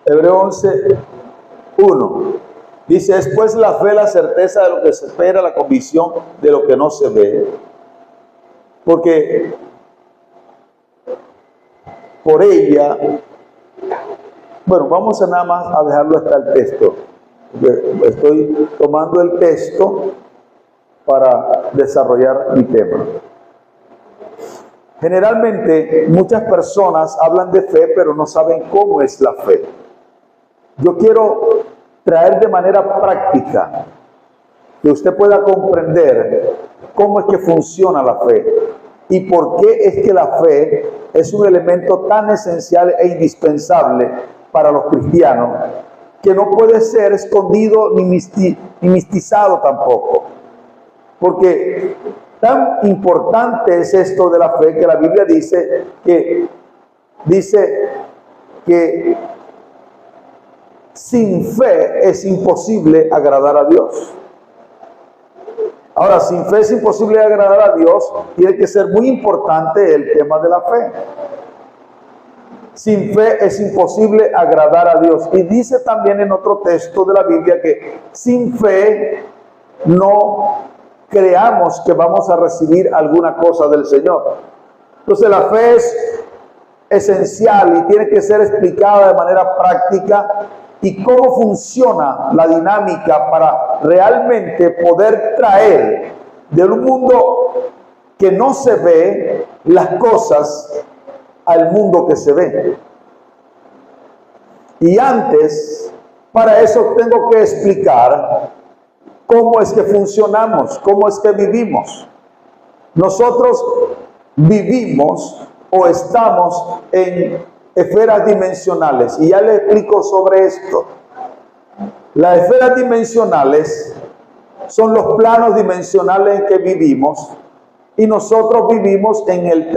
Hebreo 11, 1. Dice, es pues la fe, la certeza de lo que se espera, la convicción de lo que no se ve. Porque por ella, bueno, vamos a nada más a dejarlo hasta el texto. Estoy tomando el texto para desarrollar mi tema. Generalmente muchas personas hablan de fe, pero no saben cómo es la fe. Yo quiero traer de manera práctica que usted pueda comprender cómo es que funciona la fe y por qué es que la fe es un elemento tan esencial e indispensable para los cristianos, que no puede ser escondido ni mistizado tampoco. Porque tan importante es esto de la fe que la Biblia dice que sin fe es imposible agradar a Dios. Ahora, sin fe es imposible agradar a Dios, tiene que ser muy importante el tema de la fe. Sin fe es imposible agradar a Dios. Y dice también en otro texto de la Biblia que sin fe no creamos que vamos a recibir alguna cosa del Señor. Entonces la fe es esencial y tiene que ser explicada de manera práctica, y cómo funciona la dinámica para realmente poder traer de un mundo que no se ve las cosas al mundo que se ve. Y antes, para eso tengo que explicar cómo es que funcionamos, cómo es que vivimos. Nosotros vivimos o estamos en esferas dimensionales, y ya le explico sobre esto. Las esferas dimensionales son los planos dimensionales en que vivimos, y nosotros vivimos en el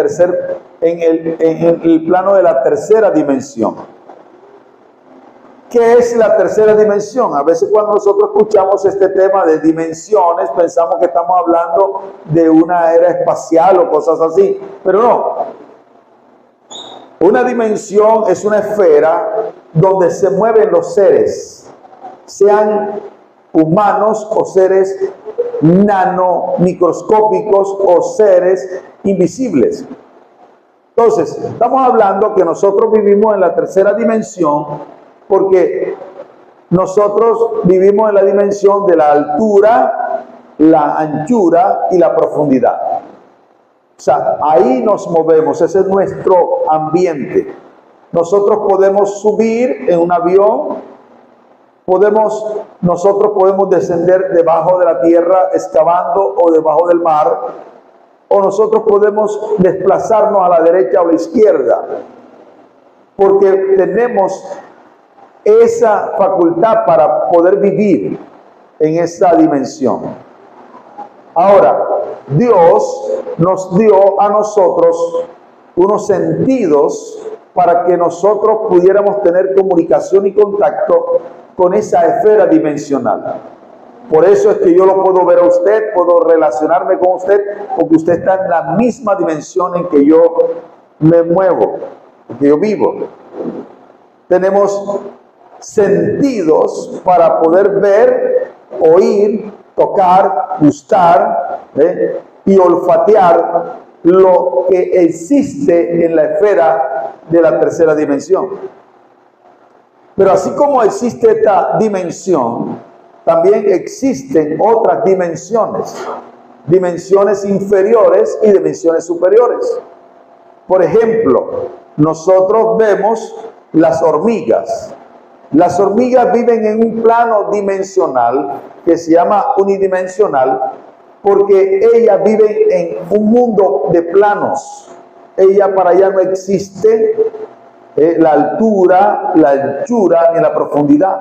plano de la tercera dimensión. ¿Qué es la tercera dimensión? A veces cuando nosotros escuchamos este tema de dimensiones, pensamos que estamos hablando de una era espacial o cosas así, pero no. Una dimensión es una esfera donde se mueven los seres, sean humanos o seres nanomicroscópicos o seres invisibles. Entonces, estamos hablando que nosotros vivimos en la tercera dimensión porque nosotros vivimos en la dimensión de la altura, la anchura y la profundidad. O sea, ahí nos movemos, ese es nuestro ambiente. Nosotros podemos subir en un avión, nosotros podemos descender debajo de la tierra excavando o debajo del mar, o nosotros podemos desplazarnos a la derecha o a la izquierda, porque tenemos esa facultad para poder vivir en esa dimensión. Ahora, Dios nos dio a nosotros unos sentidos para que nosotros pudiéramos tener comunicación y contacto con esa esfera dimensional. Por eso es que yo lo puedo ver a usted, puedo relacionarme con usted, porque usted está en la misma dimensión en que yo me muevo, en que yo vivo. Tenemos sentidos para poder ver, oír, tocar, gustar y olfatear lo que existe en la esfera de la tercera dimensión. Pero así como existe esta dimensión, también existen otras dimensiones, dimensiones inferiores y dimensiones superiores. Por ejemplo, nosotros vemos las hormigas. Las hormigas viven en un plano dimensional que se llama unidimensional, porque ellas viven en un mundo de planos. Para allá no existe la altura, la anchura ni la profundidad.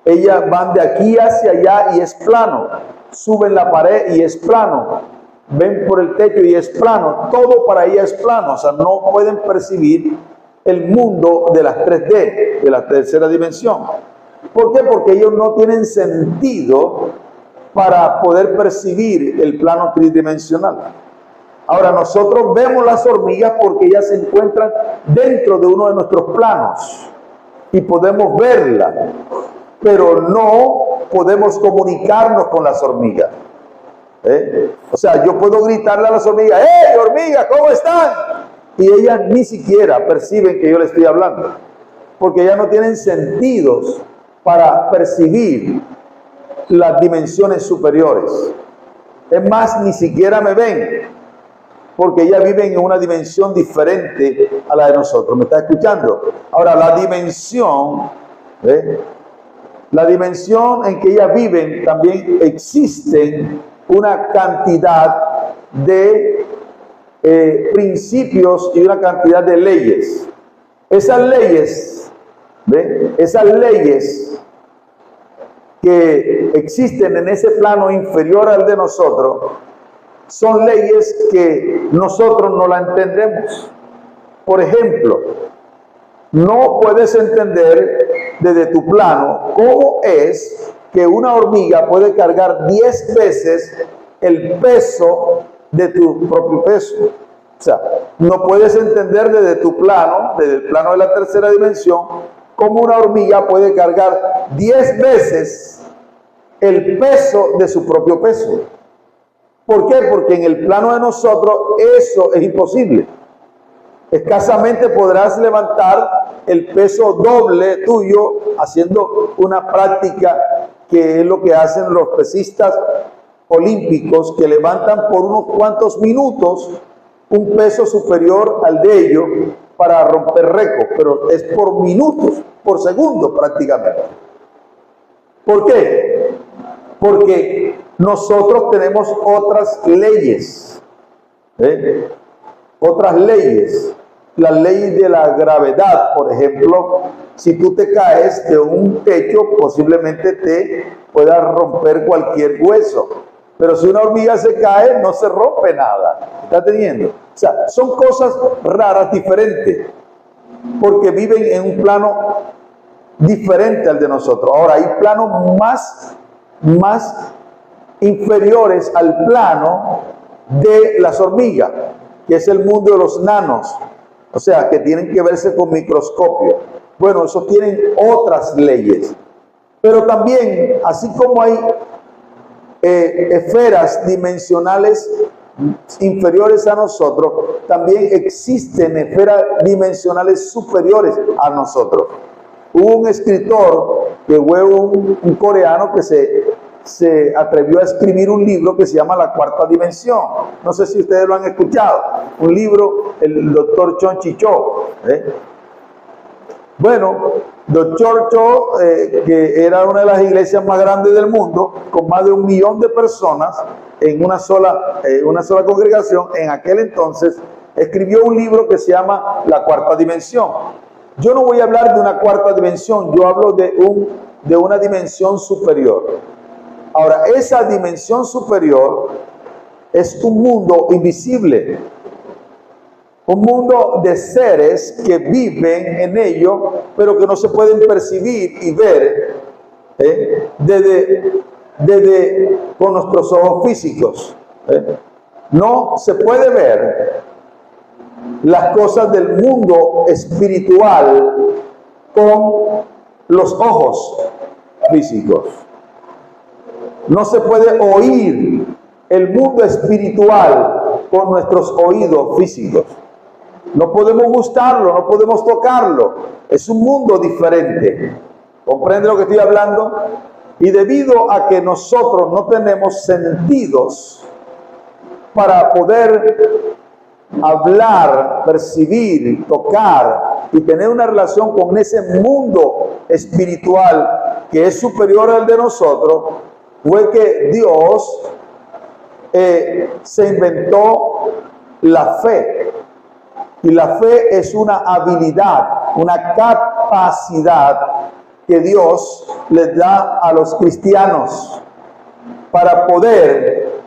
Ellas van de aquí hacia allá y es plano. Suben la pared y es plano. Ven por el techo y es plano. Todo para ellas es plano. O sea, no pueden percibir el mundo de las 3D, de la tercera dimensión. ¿Por qué? Porque ellos no tienen sentido para poder percibir el plano tridimensional. Ahora, nosotros vemos las hormigas porque ellas se encuentran dentro de uno de nuestros planos. y podemos verla, pero no podemos comunicarnos con las hormigas. O sea, yo puedo gritarle a las hormigas: ¡hey, hormigas, ¿cómo están? Y ellas ni siquiera perciben que yo le estoy hablando, porque ellas no tienen sentidos para percibir las dimensiones superiores. Es más, ni siquiera me ven, porque ellas viven en una dimensión diferente a la de nosotros. ¿Me está escuchando? Ahora, la dimensión en que ellas viven, también existen una cantidad de principios y una cantidad de leyes. Esas leyes, esas leyes que existen en ese plano inferior al de nosotros, son leyes que nosotros no la entendemos. Por ejemplo, no puedes entender desde tu plano cómo es que una hormiga puede cargar 10 veces el peso de tu propio peso. O sea, no puedes entender desde tu plano, desde el plano de la tercera dimensión, cómo una hormiga puede cargar 10 veces el peso de su propio peso. ¿Por qué? Porque en el plano de nosotros eso es imposible. Escasamente podrás levantar el peso doble tuyo haciendo una práctica que es lo que hacen los pesistas olímpicos, que levantan por unos cuantos minutos un peso superior al de ellos para romper récord, pero es por minutos, por segundos prácticamente. ¿Por qué? Porque nosotros tenemos otras leyes, otras leyes. La ley de la gravedad, por ejemplo, si tú te caes de un techo, posiblemente te pueda romper cualquier hueso. Pero si una hormiga se cae, no se rompe nada. ¿Está teniendo? O sea, son cosas raras, diferentes, porque viven en un plano diferente al de nosotros. Ahora, hay planos más inferiores al plano de las hormigas, que es el mundo de los nanos. O sea, que tienen que verse con microscopio. Bueno, esos tienen otras leyes. Pero también, así como hay esferas dimensionales inferiores a nosotros, también existen esferas dimensionales superiores a nosotros. Hubo un escritor, que fue un coreano, que se atrevió a escribir un libro que se llama La Cuarta Dimensión. No sé si ustedes lo han escuchado. Un libro, el doctor Chon Chi-cho. Bueno, doctor Cho, que era una de las iglesias más grandes del mundo, con más de 1 millón de personas en una sola congregación, en aquel entonces, escribió un libro que se llama La Cuarta Dimensión. Yo no voy a hablar de una cuarta dimensión, yo hablo de una dimensión superior. Ahora, esa dimensión superior es un mundo invisible, un mundo de seres que viven en ello, pero que no se pueden percibir y ver con nuestros ojos físicos. No se puede ver las cosas del mundo espiritual con los ojos físicos. No se puede oír el mundo espiritual con nuestros oídos físicos. No podemos gustarlo, no podemos tocarlo. Es un mundo diferente. ¿Comprende lo que estoy hablando? Y debido a que nosotros no tenemos sentidos para poder hablar, percibir, tocar y tener una relación con ese mundo espiritual que es superior al de nosotros, fue que Dios se inventó la fe. Y la fe es una habilidad, una capacidad que Dios les da a los cristianos para poder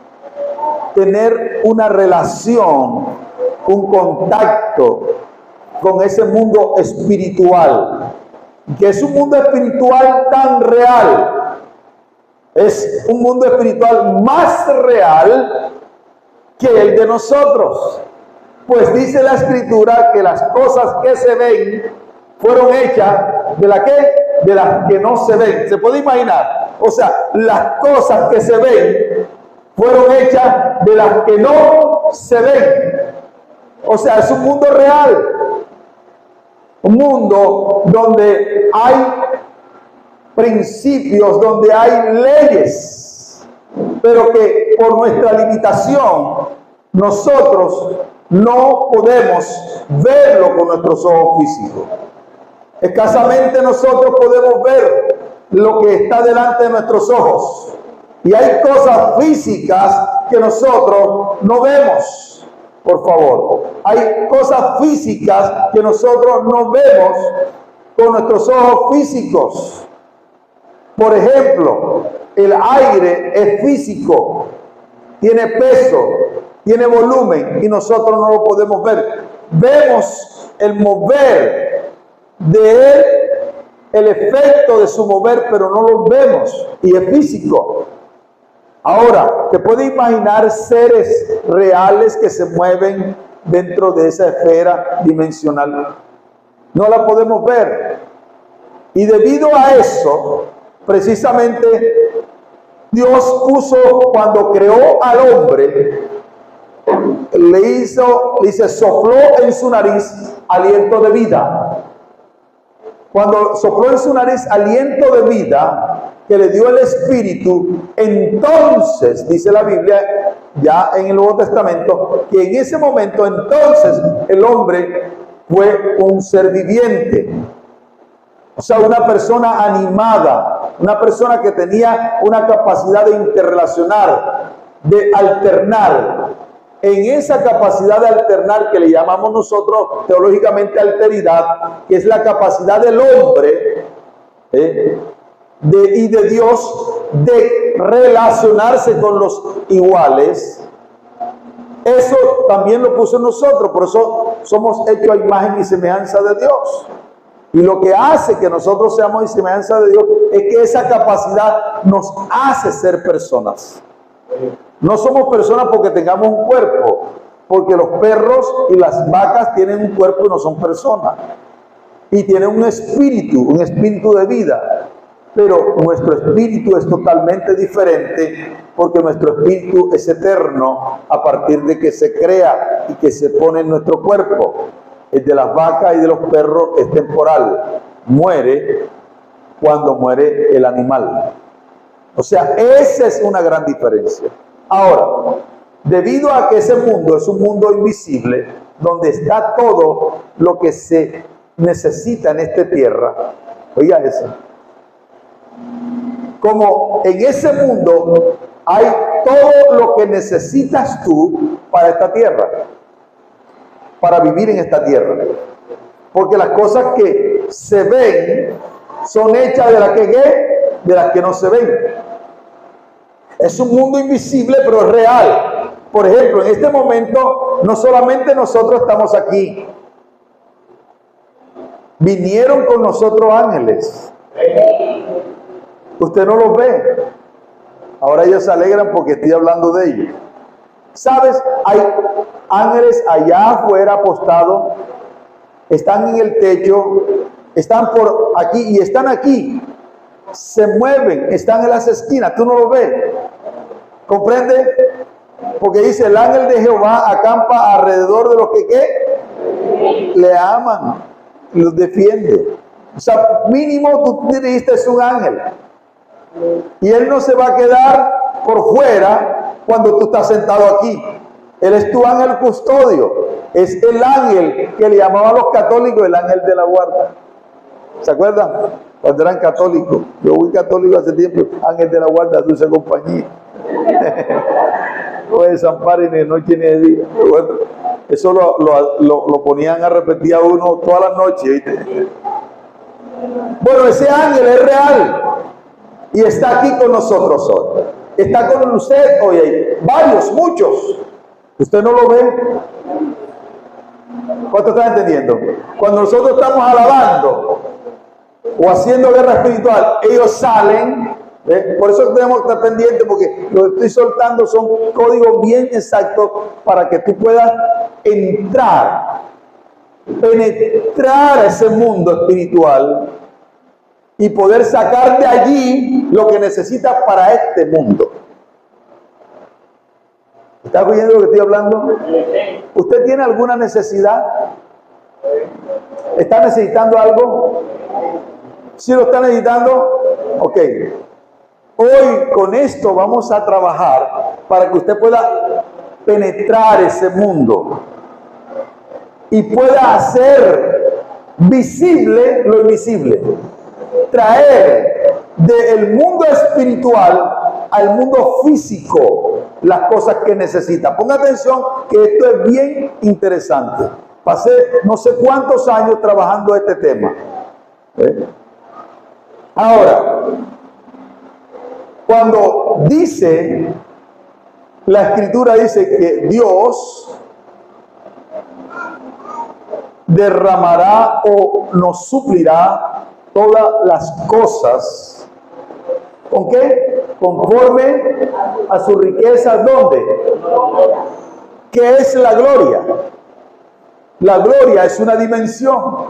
tener una relación, un contacto con ese mundo espiritual, que es un mundo espiritual tan real. Es un mundo espiritual más real que el de nosotros. Pues dice la Escritura que las cosas que se ven fueron hechas de la que, de las que no se ven. ¿Se puede imaginar? O sea, las cosas que se ven fueron hechas de las que no se ven. O sea, es un mundo real. Un mundo donde hay principios, donde hay leyes, pero que por nuestra limitación nosotros no podemos verlo con nuestros ojos físicos. Escasamente nosotros podemos ver lo que está delante de nuestros ojos. Y hay cosas físicas que nosotros no vemos. Por favor, hay cosas físicas que nosotros no vemos con nuestros ojos físicos. Por ejemplo, el aire es físico, tiene peso, tiene volumen y nosotros no lo podemos ver. Vemos el mover de él, el efecto de su mover, pero no lo vemos y es físico. Ahora, ¿te puedes imaginar seres reales que se mueven dentro de esa esfera dimensional? No la podemos ver. Y debido a eso, precisamente, Dios puso, cuando creó al hombre, le sopló en su nariz aliento de vida. Cuando sopló en su nariz aliento de vida, que le dio el Espíritu, entonces, dice la Biblia, ya en el Nuevo Testamento, que en ese momento, entonces, el hombre fue un ser viviente. O sea, una persona animada, una persona que tenía una capacidad de interrelacionar, de alternar. En esa capacidad de alternar que le llamamos nosotros teológicamente alteridad, que es la capacidad del hombre y de Dios de relacionarse con los iguales, eso también lo puso en nosotros. Por eso somos hechos a imagen y semejanza de Dios. Y lo que hace que nosotros seamos y semejanza de Dios es que esa capacidad nos hace ser personas. No somos personas porque tengamos un cuerpo, porque los perros y las vacas tienen un cuerpo y no son personas. Y tienen un espíritu de vida. Pero nuestro espíritu es totalmente diferente, porque nuestro espíritu es eterno a partir de que se crea y que se pone en nuestro cuerpo. El de las vacas y de los perros es temporal, muere cuando muere el animal. O sea, esa es una gran diferencia. Ahora, debido a que ese mundo es un mundo invisible, donde está todo lo que se necesita en esta tierra, oiga eso, como en ese mundo hay todo lo que necesitas tú para esta tierra, para vivir en esta tierra. Porque las cosas que se ven son hechas de las que no se ven. Es un mundo invisible, pero es real. Por ejemplo, en este momento, no solamente nosotros estamos aquí. Vinieron con nosotros ángeles. Usted no los ve. Ahora ellos se alegran porque estoy hablando de ellos. ¿Sabes? Hay ángeles allá afuera apostados, están en el techo, están por aquí y están aquí. Se mueven, están en las esquinas, tú no los ves. ¿Comprende? Porque dice, el ángel de Jehová acampa alrededor de los que le aman y los defiende. O sea, mínimo tú dijiste es un ángel. Y él no se va a quedar por fuera cuando tú estás sentado aquí. Él es tu ángel custodio. Es el ángel que le llamaban los católicos el ángel de la guarda. ¿Se acuerdan? Cuando eran católicos. Yo fui católico hace tiempo. Ángel de la guarda, dulce compañía. No desamparen ni de noche ni de día. Bueno, eso lo ponían a repetir a uno todas las noches, ¿viste? Bueno, ese ángel es real. Y está aquí con nosotros hoy. Está con usted hoy ahí. Varios, muchos. ¿Usted no lo ve? ¿Cuánto están entendiendo? Cuando nosotros estamos alabando o haciendo guerra espiritual, ellos salen. Por eso tenemos que estar pendientes, porque lo que estoy soltando son códigos bien exactos para que tú puedas entrar penetrar a ese mundo espiritual y poder sacar de allí lo que necesita para este mundo. ¿Está oyendo lo que estoy hablando? ¿Usted tiene alguna necesidad? ¿Está necesitando algo? ¿Sí lo está necesitando? Ok. Hoy con esto vamos a trabajar para que usted pueda penetrar ese mundo y pueda hacer visible lo invisible. Traer del mundo espiritual al mundo físico las cosas que necesita. Ponga atención que esto es bien interesante. Pasé no sé cuántos años trabajando este tema. Ahora, cuando dice, la escritura dice que Dios derramará o nos suplirá todas las cosas. ¿Con qué? Conforme a sus riquezas. ¿Dónde? ¿Qué es la gloria? La gloria es una dimensión.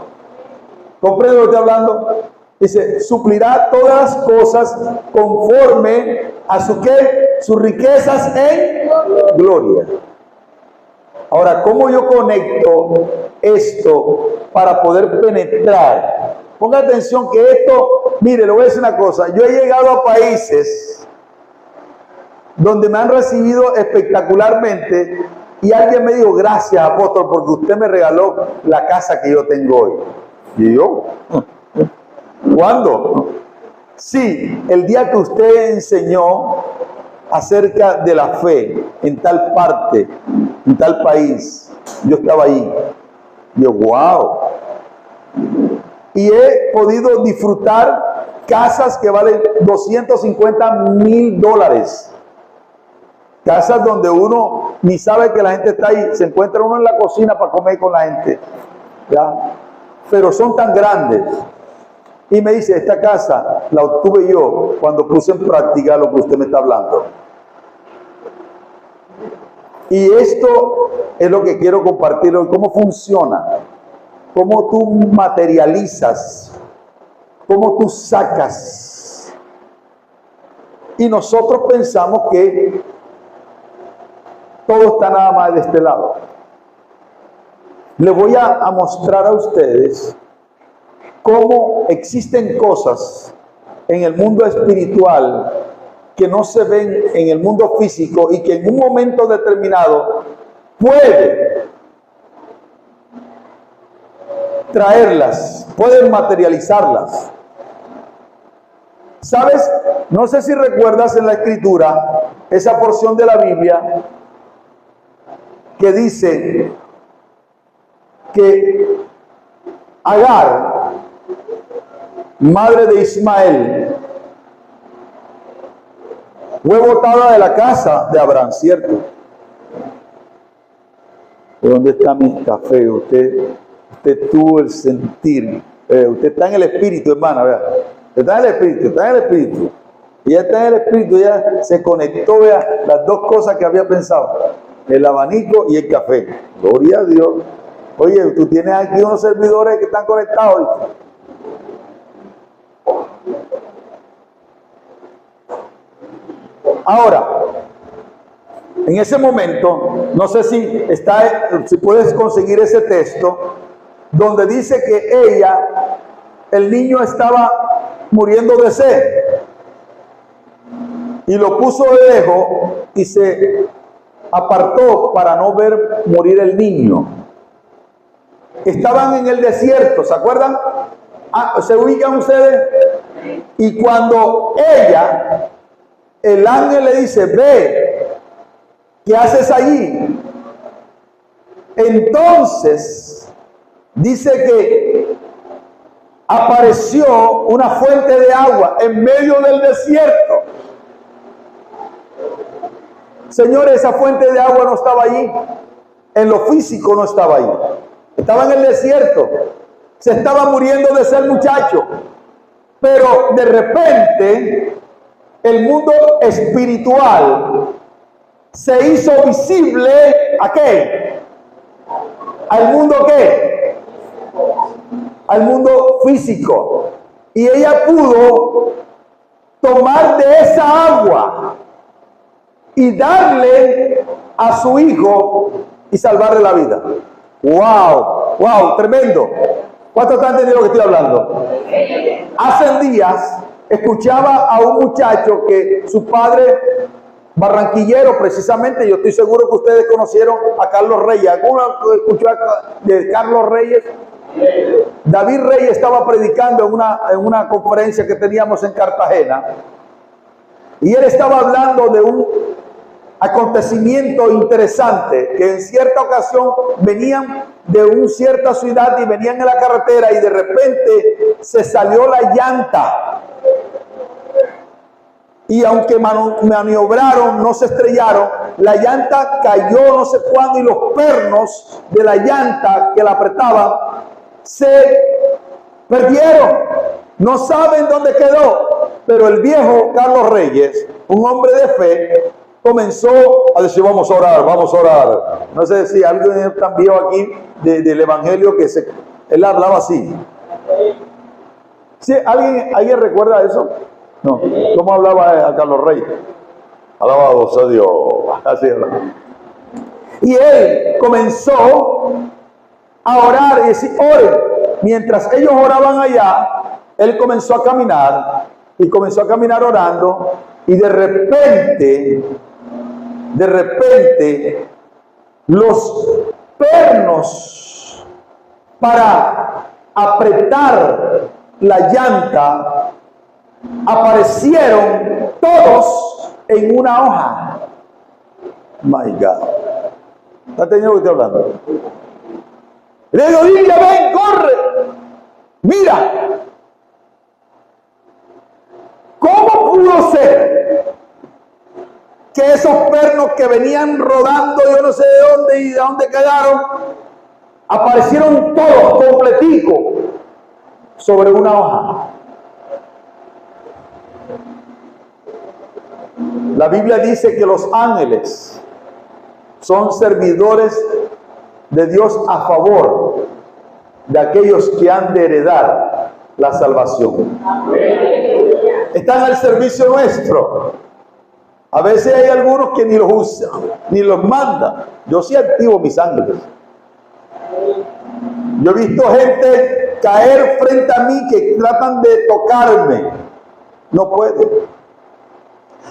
¿Comprende lo que estoy hablando? Dice, suplirá todas las cosas conforme a su ¿qué? Sus riquezas en gloria. Ahora, ¿cómo yo conecto esto para poder penetrar? Ponga atención que esto, mire, le voy a decir una cosa. Yo he llegado a países donde me han recibido espectacularmente y alguien me dijo, gracias, apóstol, porque usted me regaló la casa que yo tengo hoy. Y yo, ¿cuándo? Sí, el día que usted enseñó acerca de la fe en tal parte, en tal país, yo estaba ahí. Yo, wow. Y he podido disfrutar casas que valen $250,000. Casas donde uno ni sabe que la gente está ahí. Se encuentra uno en la cocina para comer con la gente. ¿Ya? Pero son tan grandes. Y me dice, esta casa la obtuve yo cuando puse en práctica lo que usted me está hablando. Y esto es lo que quiero compartir hoy. ¿Cómo funciona? ¿Cómo tú materializas? ¿Cómo tú sacas? Y nosotros pensamos que todo está nada más de este lado. Les voy a mostrar a ustedes cómo existen cosas en el mundo espiritual que no se ven en el mundo físico y que en un momento determinado puede traerlas, pueden materializarlas. ¿Sabes? No sé si recuerdas en la escritura esa porción de la Biblia que dice que Agar, madre de Ismael, fue botada de la casa de Abraham, ¿cierto? ¿Dónde está mi café? Usted tuvo el sentir. Usted está en el espíritu, hermana, vea. Está en el espíritu, está en el espíritu. Y ya está en el espíritu, ya se conectó, vea, las dos cosas que había pensado. El abanico y el café. Gloria a Dios. Oye, tú tienes aquí unos servidores que están conectados. Ahora, en ese momento, no sé si puedes conseguir ese texto, donde dice que el niño estaba muriendo de sed, y lo puso de lejos y se apartó para no ver morir el niño. Estaban en el desierto, ¿se acuerdan? ¿Se ubican ustedes? Y cuando el ángel le dice, ve, ¿qué haces allí? Entonces, dice que apareció una fuente de agua en medio del desierto. Señores, esa fuente de agua no estaba allí. En lo físico no estaba allí. Estaba en el desierto. Se estaba muriendo de ser muchacho. Pero de repente, el mundo espiritual se hizo visible. ¿A qué? Al mundo ¿qué? al mundo físico. Y ella pudo tomar de esa agua y darle a su hijo y salvarle la vida. ¡Wow! ¡Wow! Tremendo. ¿Cuántos están entendiendo lo que estoy hablando? Hace días escuchaba a un muchacho que su padre, barranquillero precisamente, yo estoy seguro que ustedes conocieron a Carlos Reyes. ¿Alguno escuchó de Carlos Reyes? David Reyes estaba predicando en una conferencia que teníamos en Cartagena y él estaba hablando de un acontecimiento interesante, que en cierta ocasión venían de una cierta ciudad y venían en la carretera y de repente se salió la llanta y aunque maniobraron, no se estrellaron, la llanta cayó no sé cuándo y los pernos de la llanta que la apretaban se perdieron, no saben dónde quedó, pero el viejo Carlos Reyes, un hombre de fe, comenzó a decir, vamos a orar, vamos a orar. No sé si alguien también aquí del evangelio que él hablaba así. ¿Sí? ¿Alguien recuerda eso? No. ¿Cómo hablaba a Carlos Reyes? Alabado sea Dios. Así hablaba. Y él comenzó a orar y decir, oren. Mientras ellos oraban allá, él comenzó a caminar y comenzó a caminar orando y de repente los pernos para apretar la llanta aparecieron todos en una hoja. My God. ¿Está entendiendo lo que estoy hablando? Le digo, Lidia, ven, corre. Mira. ¿Cómo pudo ser que esos pernos que venían rodando, yo no sé de dónde y de dónde quedaron, aparecieron todos completicos sobre una hoja? La Biblia dice que los ángeles son servidores de Dios a favor de aquellos que han de heredar la salvación. Están al servicio nuestro. A veces hay algunos que ni los usan, ni los mandan. Yo sí activo mis ángeles. Yo he visto gente caer frente a mí que tratan de tocarme. No pueden.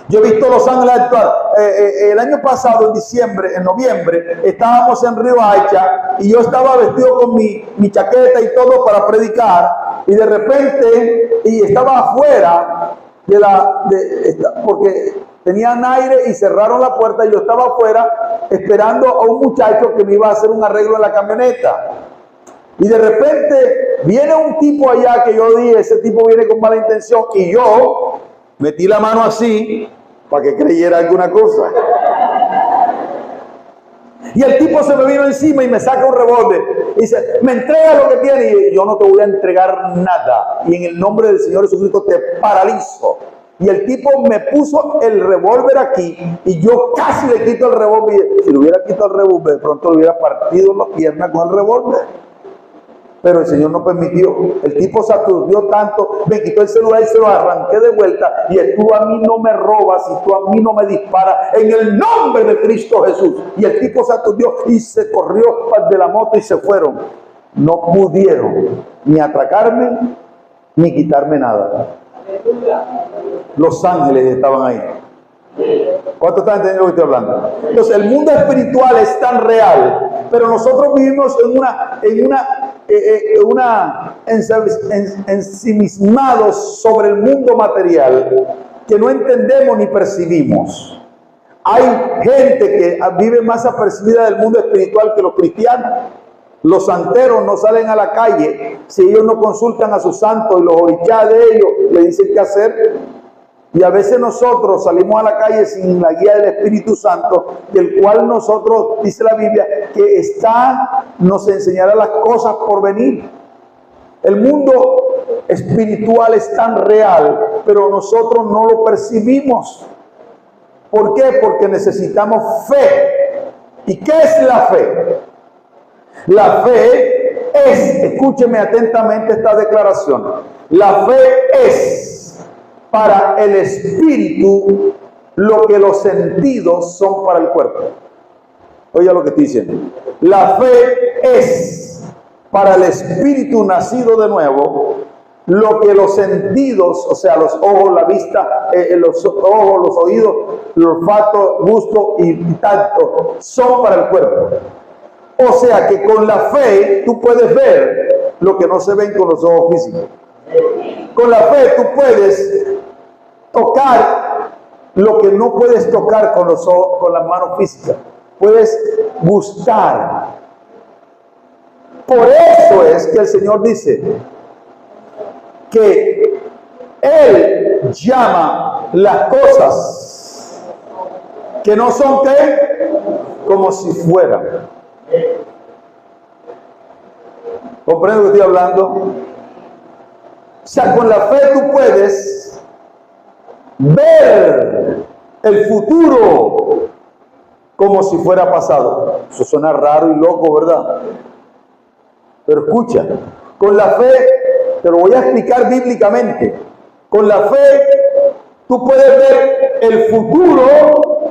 Yo he visto los ángeles actuar. El año pasado, en noviembre, estábamos en Río Hacha y yo estaba vestido con mi chaqueta y todo para predicar y de repente, y estaba afuera porque tenían aire y cerraron la puerta y yo estaba afuera esperando a un muchacho que me iba a hacer un arreglo en la camioneta. Y de repente viene un tipo allá que yo dije, ese tipo viene con mala intención y yo metí la mano así para que creyera alguna cosa. Y el tipo se me vino encima y me saca un revólver. Y dice, me entrega lo que tiene. Y yo no te voy a entregar nada. Y en el nombre del Señor Jesucristo te paralizo. Y el tipo me puso el revólver aquí. Y yo casi le quito el revólver. Si le hubiera quitado el revólver, de pronto le hubiera partido la pierna con el revólver. Pero el Señor no permitió. El tipo se aturdió tanto, me quitó el celular y se lo arranqué de vuelta. Y tú a mí no me robas y tú a mí no me disparas en el nombre de Cristo Jesús. Y el tipo se aturdió y se corrió de la moto y se fueron. No pudieron ni atracarme ni quitarme nada. Los ángeles estaban ahí. ¿Cuánto están entendiendo lo que estoy hablando? Entonces el mundo espiritual es tan real, pero nosotros vivimos ensimismados sobre el mundo material que no entendemos ni percibimos. Hay gente que vive más apercibida del mundo espiritual que los cristianos. Los santeros no salen a la calle si ellos no consultan a sus santos y los orichás de ellos le dicen qué hacer. Y a veces nosotros salimos a la calle sin la guía del Espíritu Santo, del cual nosotros, dice la Biblia, que nos enseñará las cosas por venir. El mundo espiritual es tan real, pero nosotros no lo percibimos. ¿Por qué? Porque necesitamos fe. ¿Y qué es la fe? La fe es, escúcheme atentamente esta declaración, la fe es para el espíritu lo que los sentidos son para el cuerpo. Oiga lo que estoy diciendo. La fe es para el espíritu nacido de nuevo lo que los sentidos, o sea, los ojos, la vista, los ojos, los oídos, el olfato, gusto y tacto son para el cuerpo. O sea que con la fe tú puedes ver lo que no se ven con los ojos físicos. Con la fe tú puedes tocar lo que no puedes tocar con los ojos, con las manos físicas. Puedes gustar. Por eso es que el Señor dice que Él llama las cosas que no son ¿qué? Como si fueran. ¿Comprendo lo que estoy hablando? O sea, con la fe tú puedes ver el futuro como si fuera pasado. Eso suena raro y loco, ¿verdad? Pero escucha, con la fe, te lo voy a explicar bíblicamente. Con la fe tú puedes ver el futuro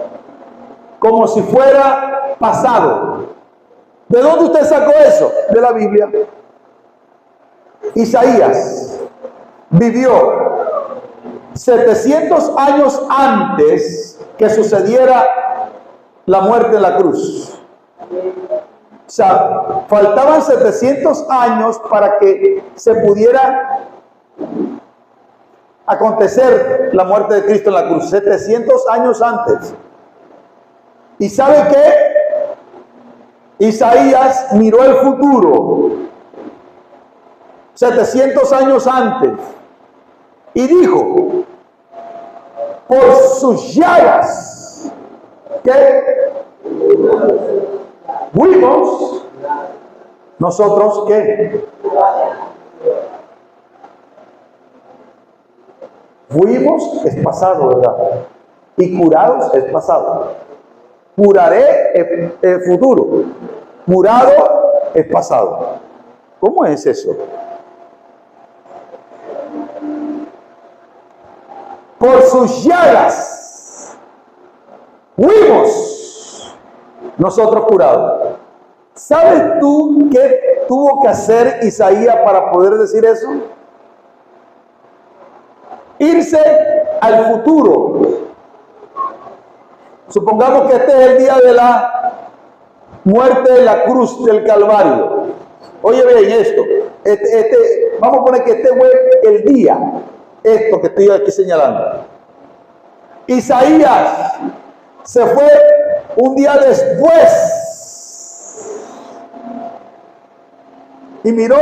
como si fuera pasado. ¿De dónde usted sacó eso? De la Biblia. Isaías vivió 700 años antes que sucediera la muerte en la cruz. O sea, faltaban 700 años para que se pudiera acontecer la muerte de Cristo en la cruz. 700 años antes. ¿Y sabe qué? Isaías miró el futuro 700 años antes y dijo: por sus llagas, ¿qué? Fuimos nosotros, ¿qué? Fuimos es pasado, ¿verdad? Y curados es pasado. Curaré es futuro. Curado es pasado. ¿Cómo es eso? Por sus llagas fuimos nosotros curados. ¿Sabes tú qué tuvo que hacer Isaías para poder decir eso? Irse al futuro. Supongamos que este es el día de la muerte en la cruz del Calvario. Oye bien esto. Vamos a poner que este fue el día. Esto que estoy aquí señalando. Isaías se fue un día después y miró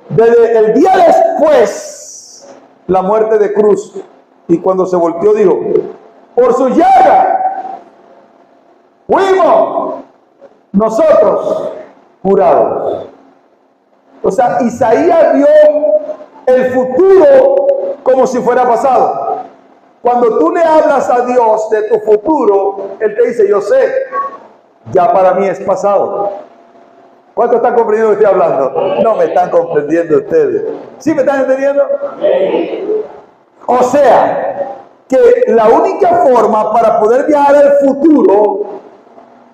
desde el día después la muerte de cruz, y cuando se volteó dijo: por su llaga fuimos nosotros curados. O sea, Isaías vio el futuro como si fuera pasado. Cuando tú le hablas a Dios de tu futuro, Él te dice: yo sé, ya para mí es pasado. ¿Cuánto están comprendiendo lo que estoy hablando? No me están comprendiendo ustedes. ¿Sí me están entendiendo? O sea, que la única forma para poder viajar al futuro,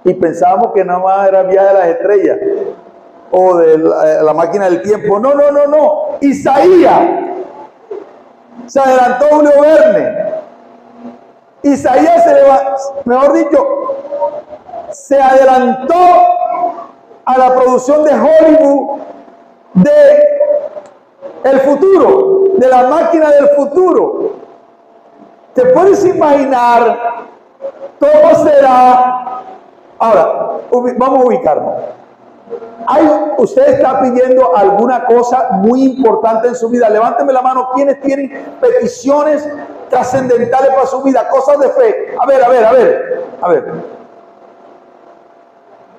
y pensábamos que nada más era viaje a las estrellas o de la máquina del tiempo. No. Isaías se adelantó a Julio Verne. Isaías se adelantó a la producción de Hollywood de el futuro, de la máquina del futuro. ¿Te puedes imaginar cómo será? Ahora, vamos a ubicarnos. Usted está pidiendo alguna cosa muy importante en su vida. Levánteme la mano. ¿Quiénes tienen peticiones trascendentales para su vida? Cosas de fe. A ver.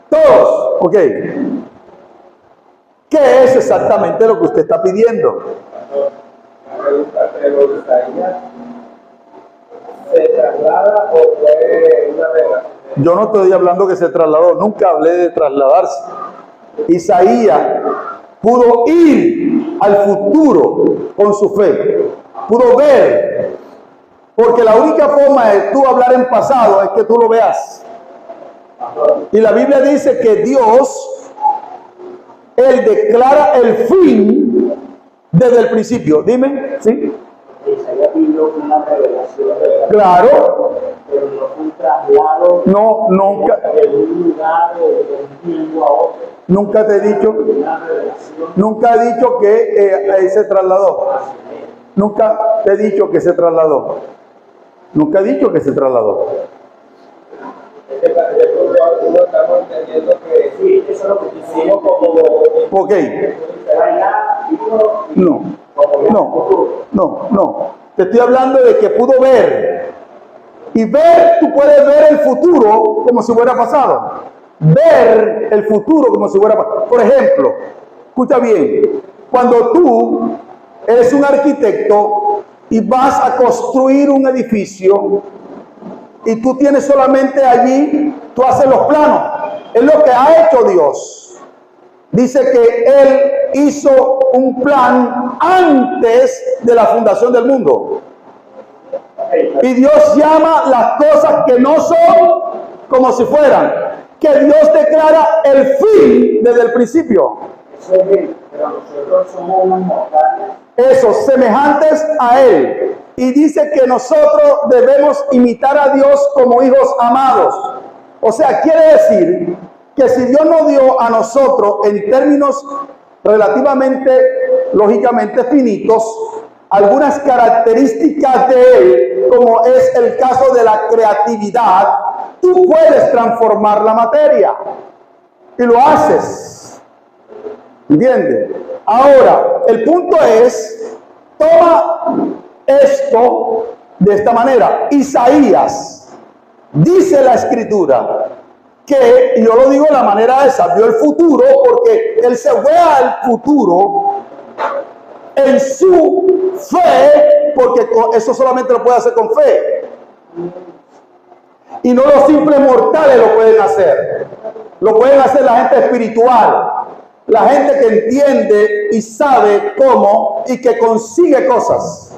Todos. Ok. ¿Qué es exactamente lo que usted está pidiendo? ¿Se traslada o fue una relación? Yo no estoy hablando que se trasladó. Nunca hablé de trasladarse. Isaías pudo ir al futuro con su fe, pudo ver, porque la única forma de tú hablar en pasado es que tú lo veas. Y la Biblia dice que Dios, Él declara el fin desde el principio. Dime, ¿sí? Isaías pidió una revelación, Claro. pero no fue un traslado No, nunca, de un lugar o de un tiempo a otro. nunca te he dicho, Una revelación nunca he dicho que se trasladó. Nunca te he dicho que se trasladó. Nunca he dicho que se trasladó. de pronto algunos estamos entendiendo que sí, eso es lo que hicimos como Ok. No. Te estoy hablando de que pudo ver. Y ver, tú puedes ver el futuro como si hubiera pasado. Ver el futuro como si hubiera pasado. Por ejemplo, escucha bien, cuando tú eres un arquitecto y vas a construir un edificio y tú tienes solamente allí, tú haces los planos. Es lo que ha hecho Dios. Dice que Él hizo un plan antes de la fundación del mundo. Y Dios llama las cosas que no son como si fueran. Que Dios declara el fin desde el principio. Pero nosotros somos unos mortales. Esos semejantes a Él. Y dice que nosotros debemos imitar a Dios como hijos amados. O sea, quiere decir que si Dios nos dio a nosotros en términos relativamente, lógicamente finitos, algunas características de Él, como es el caso de la creatividad, tú puedes transformar la materia. Y lo haces. ¿Entiendes? Ahora, el punto es, toma esto de esta manera. Isaías, dice la Escritura, que, y yo lo digo de la manera esa, vio el futuro porque él se fue al futuro en su fe, porque eso solamente lo puede hacer con fe. Y no los simples mortales lo pueden hacer. Lo pueden hacer la gente espiritual, la gente que entiende y sabe cómo y que consigue cosas.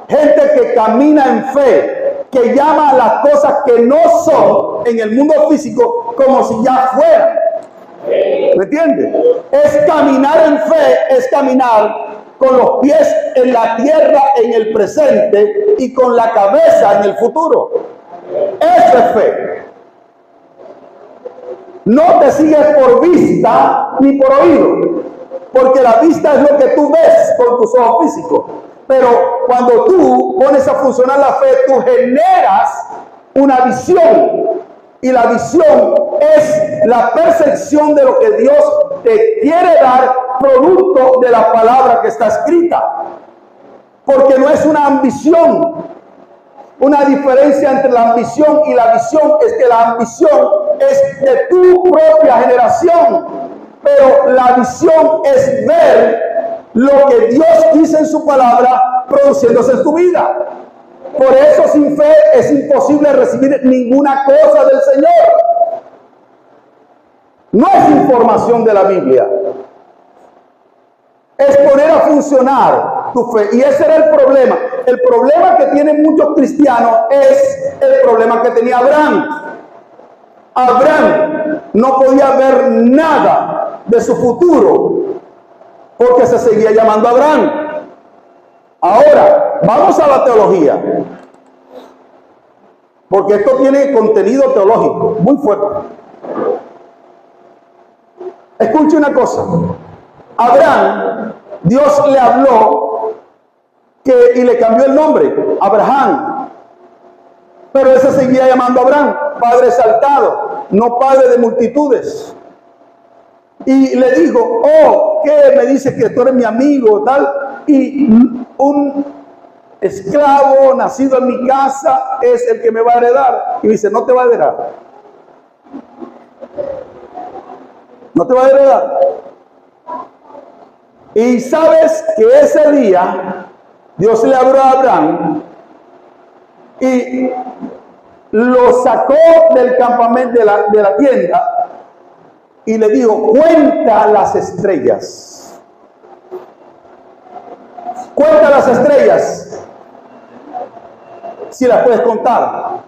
Gente que camina en fe, que llama a las cosas que no son en el mundo físico como si ya fueran. ¿Me entiendes? Es caminar en fe, es caminar con los pies en la tierra en el presente y con la cabeza en el futuro. Eso es fe. No te sigues por vista ni por oído, porque la vista es lo que tú ves con tus ojos físicos. Pero cuando tú pones a funcionar la fe, tú generas una visión. Y la visión es la percepción de lo que Dios te quiere dar, producto de la palabra que está escrita. Porque no es una ambición. Una diferencia entre la ambición y la visión es que la ambición es de tu propia generación. Pero la visión es ver lo que Dios dice en su palabra produciéndose en tu vida. Por eso sin fe es imposible recibir ninguna cosa del Señor. No es información de la Biblia. Es poner a funcionar tu fe. Y ese era el problema. El problema que tienen muchos cristianos es el problema que tenía Abraham. Abraham no podía ver nada de su futuro porque se seguía llamando Abraham. Ahora, vamos a la teología, porque esto tiene contenido teológico muy fuerte. Escuche una cosa. Abraham, Dios le habló y le cambió el nombre, Abraham. Pero él se seguía llamando Abraham, padre exaltado, no padre de multitudes. Y le dijo, oh, ¿qué me dice que tú eres mi amigo? Tal. Y un esclavo nacido en mi casa es el que me va a heredar. Y dice, no te va a heredar. No te va a heredar. Y sabes que ese día Dios le habló a Abraham y lo sacó del campamento de la tienda y le dijo, cuenta las estrellas. Cuenta las estrellas, si las puedes contar.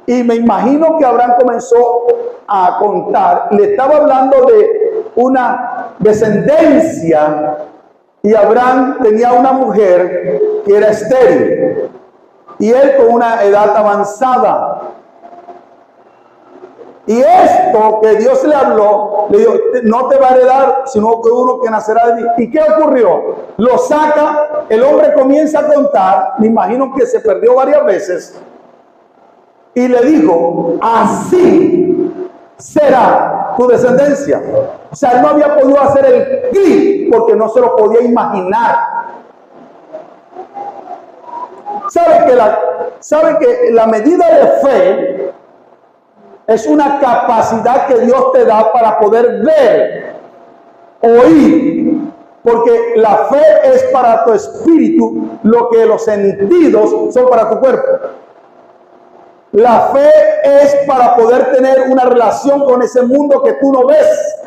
Y me imagino que Abraham comenzó a contar. Le estaba hablando de una descendencia, y Abraham tenía una mujer que era estéril y él con una edad avanzada. Y esto que Dios le habló, le dijo, no te va a heredar sino que uno que nacerá de ti. ¿Y qué ocurrió? Lo saca, el hombre comienza a contar, me imagino que se perdió varias veces, y le dijo, así será tu descendencia. O sea, él no había podido hacer el clic porque no se lo podía imaginar. ¿Sabe que la medida de fe es una capacidad que Dios te da para poder ver, oír? Porque la fe es para tu espíritu lo que los sentidos son para tu cuerpo. La fe es para poder tener una relación con ese mundo que tú no ves,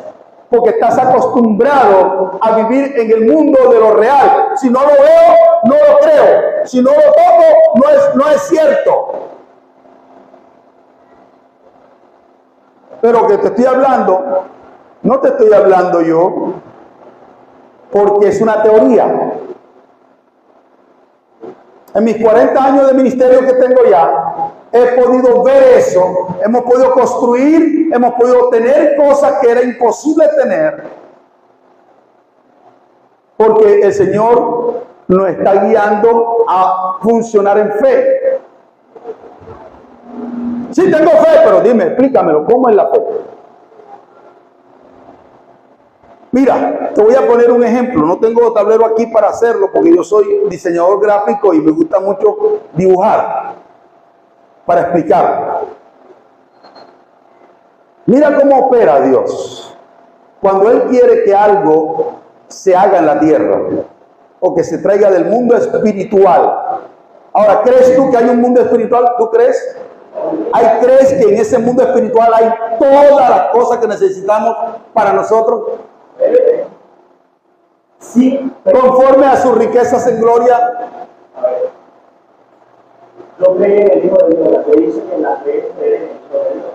porque estás acostumbrado a vivir en el mundo de lo real. Si no lo veo, no lo creo. Si no lo toco, no es cierto. Pero que te estoy hablando, no te estoy hablando yo, porque es una teoría. En mis 40 años de ministerio que tengo ya, he podido ver eso, hemos podido construir, hemos podido tener cosas que era imposible tener, porque el Señor nos está guiando a funcionar en fe. Sí tengo fe, pero dime, explícamelo, ¿cómo es la fe? Mira, te voy a poner un ejemplo. No tengo tablero aquí para hacerlo porque yo soy diseñador gráfico y me gusta mucho dibujar para explicar. Mira cómo opera Dios. Cuando Él quiere que algo se haga en la tierra o que se traiga del mundo espiritual. Ahora, ¿crees tú que hay un mundo espiritual? ¿Tú crees? ¿Crees que en ese mundo espiritual hay todas las cosas que necesitamos para nosotros? Sí, conforme a sus riquezas en gloria. Yo creo en el Hijo de Dios, la fe dice que la fe es el Hijo de Dios.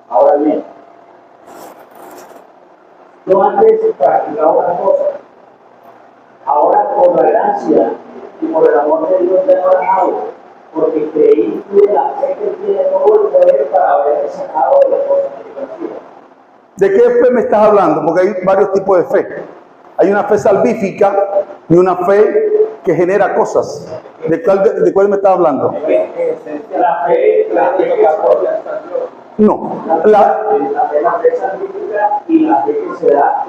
Ahora bien, yo antes practicaba una cosa. Ahora por la gracia y por el amor de Dios ya no la hago, porque creí que la fe que tiene todo el poder para haber sacado de las cosas que yo hacía. ¿De qué fe me estás hablando? Porque hay varios tipos de fe. Hay una fe salvífica y una fe que genera cosas. ¿De cuál me estás hablando? La fe que apoya hasta Dios. No. La fe salvífica y la fe que se da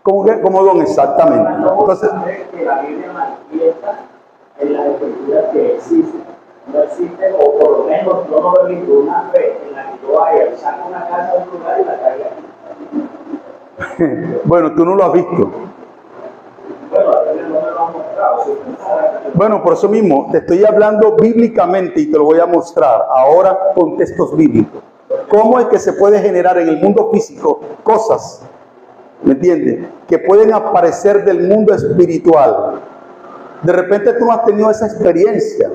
como don. Como don, exactamente. Entonces, que la Biblia manifiesta en las escrituras que existen. No existen, o por lo menos yo no he visto una fe en la que yo vaya y saco una casa de un lugar y la traiga aquí. Bueno, tú no lo has visto. Bueno, a veces no me lo han mostrado. Bueno, por eso mismo, te estoy hablando bíblicamente y te lo voy a mostrar ahora con textos bíblicos. ¿Cómo es que se puede generar en el mundo físico cosas, ¿me entiendes?, que pueden aparecer del mundo espiritual? De repente tú no has tenido esa experiencia.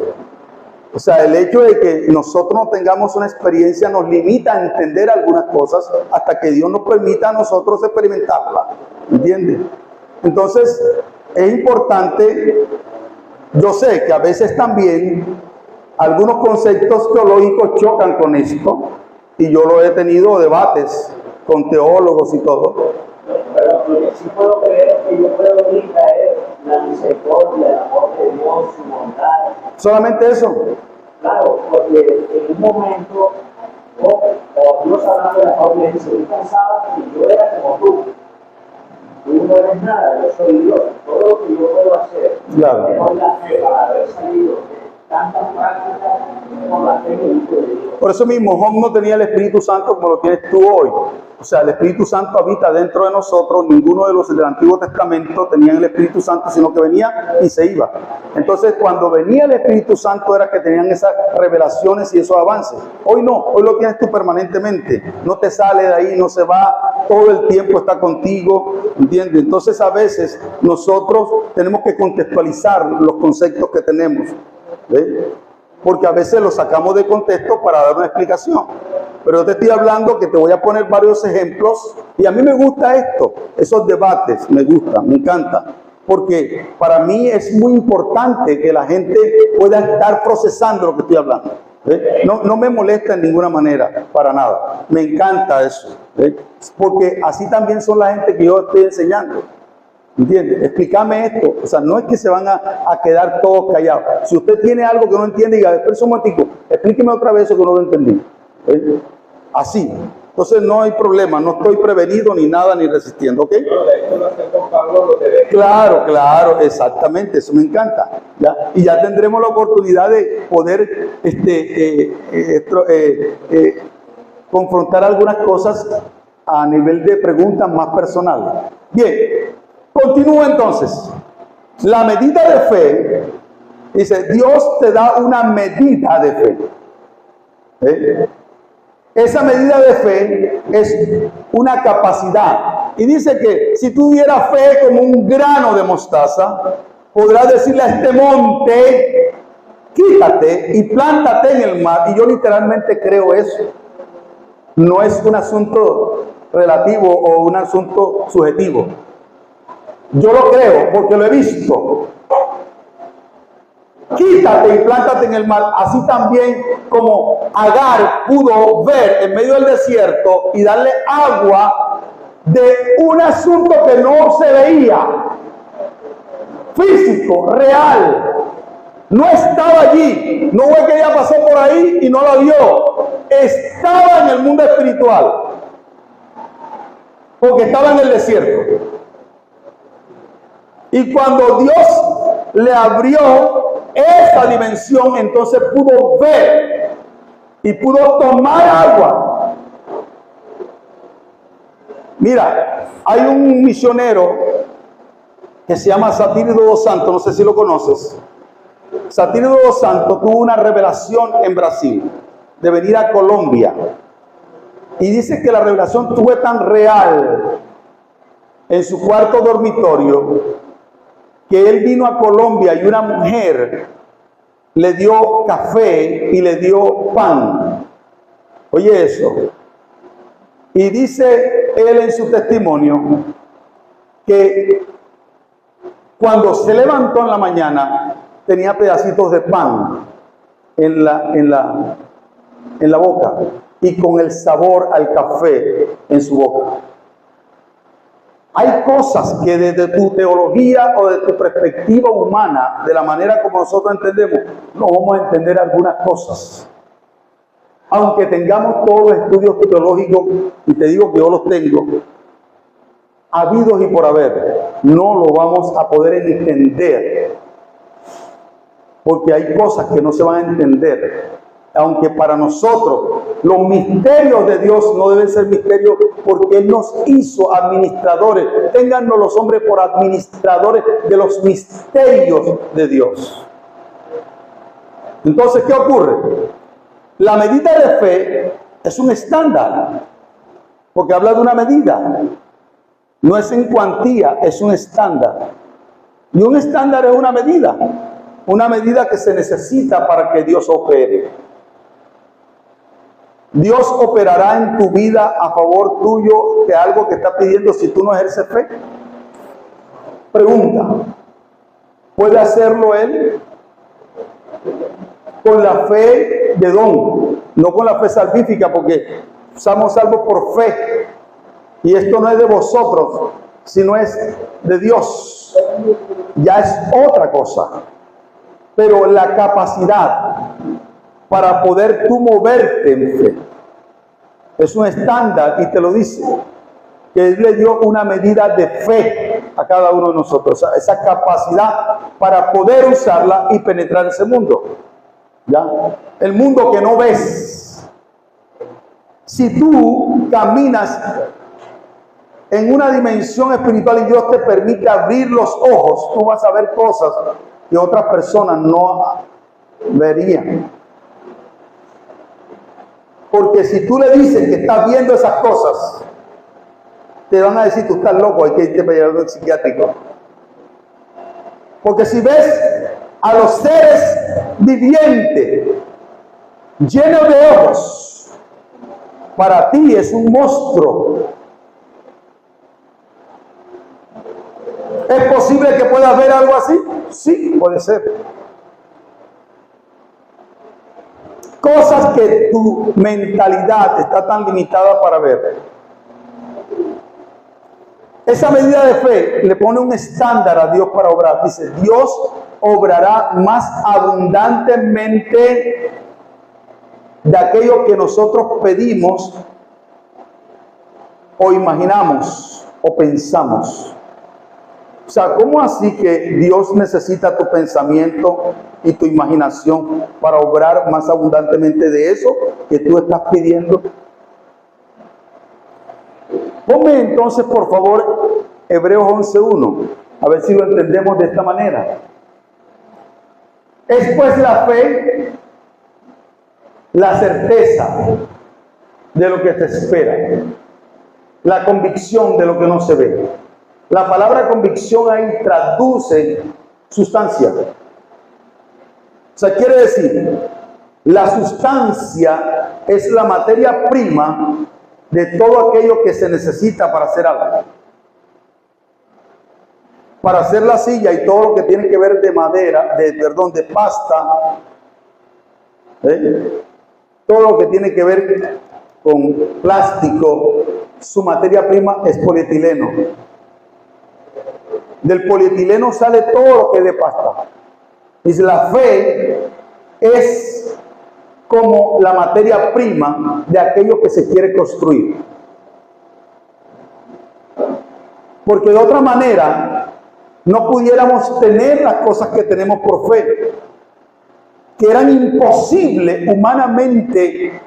O sea, el hecho de que nosotros no tengamos una experiencia nos limita a entender algunas cosas hasta que Dios nos permita a nosotros experimentarla. ¿Entiendes? Entonces, es importante, yo sé que a veces también algunos conceptos teológicos chocan con esto, y yo lo he tenido debates con teólogos y todo. Pero lo que sí puedo creer es que yo puedo traer la misericordia, el amor de Dios, su bondad. ¿Solamente eso? Claro, porque en un momento, o Dios hablando de la familia, dice, yo pensaba que yo era como tú. Tú no eres nada, yo soy Dios. Todo lo que yo puedo hacer, claro, tengo la fe para haber salido tantas prácticas con la fe en el Hijo de Dios. Por eso mismo, Job no tenía el Espíritu Santo como lo tienes tú hoy. O sea, el Espíritu Santo habita dentro de nosotros. Ninguno de los del Antiguo Testamento tenían el Espíritu Santo, sino que venía y se iba. Entonces, cuando venía el Espíritu Santo era que tenían esas revelaciones y esos avances. Hoy no, hoy lo tienes tú permanentemente. No te sale de ahí, no se va, todo el tiempo está contigo, ¿entiendes? Entonces, a veces nosotros tenemos que contextualizar los conceptos que tenemos, ¿ves? Porque a veces los sacamos de contexto para dar una explicación. Pero yo te estoy hablando que te voy a poner varios ejemplos y a mí me gusta esto, esos debates, me gusta, me encanta. Porque para mí es muy importante que la gente pueda estar procesando lo que estoy hablando. No me molesta en ninguna manera, para nada. Me encanta eso. Porque así también son la gente que yo estoy enseñando. ¿Entiende? Explícame esto. O sea, no es que se van a quedar todos callados. Si usted tiene algo que no entiende, diga, espera un momentico, explíqueme otra vez eso que no lo entendí. Así. Entonces no hay problema, no estoy prevenido ni nada, ni resistiendo, ¿ok? Claro, claro, exactamente, eso me encanta. ¿Ya? Y ya tendremos la oportunidad de poder confrontar algunas cosas a nivel de preguntas más personales. Bien, continúo entonces. La medida de fe, dice, Dios te da una medida de fe. Esa medida de fe es una capacidad. Y dice que si tuviera fe como un grano de mostaza, podrás decirle a este monte, quítate y plántate en el mar. Y yo literalmente creo eso. No es un asunto relativo o un asunto subjetivo. Yo lo creo porque lo he visto. Quítate y plántate en el mar. Así también como Agar pudo ver en medio del desierto y darle agua de un asunto que no se veía, físico, real. No estaba allí. No fue que ella pasó por ahí y no la vio. Estaba en el mundo espiritual. Porque estaba en el desierto. Y cuando Dios le abrió esa dimensión, entonces pudo ver y pudo tomar agua. Mira, hay un misionero que se llama Satírido dos Santos, no sé si lo conoces. Satírido dos Santos tuvo una revelación en Brasil de venir a Colombia. Y dice que la revelación fue tan real en su cuarto dormitorio que él vino a Colombia y una mujer le dio café y le dio pan. Oye eso. Y dice él en su testimonio que cuando se levantó en la mañana tenía pedacitos de pan en la boca y con el sabor al café en su boca. Hay cosas que desde tu teología o de tu perspectiva humana, de la manera como nosotros entendemos, no vamos a entender algunas cosas. Aunque tengamos todos los estudios teológicos, y te digo que yo los tengo, habidos y por haber, no lo vamos a poder entender. Porque hay cosas que no se van a entender. Aunque para nosotros los misterios de Dios no deben ser misterios porque Él nos hizo administradores. Téngannos los hombres por administradores de los misterios de Dios. Entonces, ¿qué ocurre? La medida de fe es un estándar, porque habla de una medida. No es en cuantía, es un estándar. Y un estándar es una medida que se necesita para que Dios opere. Dios operará en tu vida a favor tuyo de algo que está pidiendo si tú no ejerces fe. Pregunta, ¿puede hacerlo Él? Con la fe de don, no con la fe salvífica, porque somos salvos por fe. Y esto no es de vosotros, sino es de Dios. Ya es otra cosa. Pero la capacidad para poder tú moverte en fe es un estándar, y te lo dice, que Él le dio una medida de fe a cada uno de nosotros, esa capacidad para poder usarla y penetrar ese mundo. ¿Ya? El mundo que no ves. Si tú caminas en una dimensión espiritual y Dios te permite abrir los ojos, tú vas a ver cosas que otras personas no verían. Porque si tú le dices que estás viendo esas cosas, te van a decir, tú estás loco, hay que irte para llevar al psiquiátrico. Porque si ves a los seres vivientes llenos de ojos, para ti es un monstruo. ¿Es posible que puedas ver algo así? Sí, puede ser. Cosas que tu mentalidad está tan limitada para ver. Esa medida de fe le pone un estándar a Dios para obrar. Dice, Dios obrará más abundantemente de aquello que nosotros pedimos o imaginamos o pensamos. O sea, ¿cómo así que Dios necesita tu pensamiento y tu imaginación para obrar más abundantemente de eso que tú estás pidiendo? Ponme entonces, por favor, Hebreos 11:1, a ver si lo entendemos de esta manera. Es pues la fe, la certeza de lo que se espera, la convicción de lo que no se ve. La palabra convicción ahí traduce sustancia. O sea, quiere decir, la sustancia es la materia prima de todo aquello que se necesita para hacer algo. Para hacer la silla y todo lo que tiene que ver de madera, de pasta, todo lo que tiene que ver con plástico, su materia prima es polietileno. Del polietileno sale todo lo que es de pasta. Dice, la fe es como la materia prima de aquello que se quiere construir. Porque de otra manera no pudiéramos tener las cosas que tenemos por fe, que eran imposibles humanamente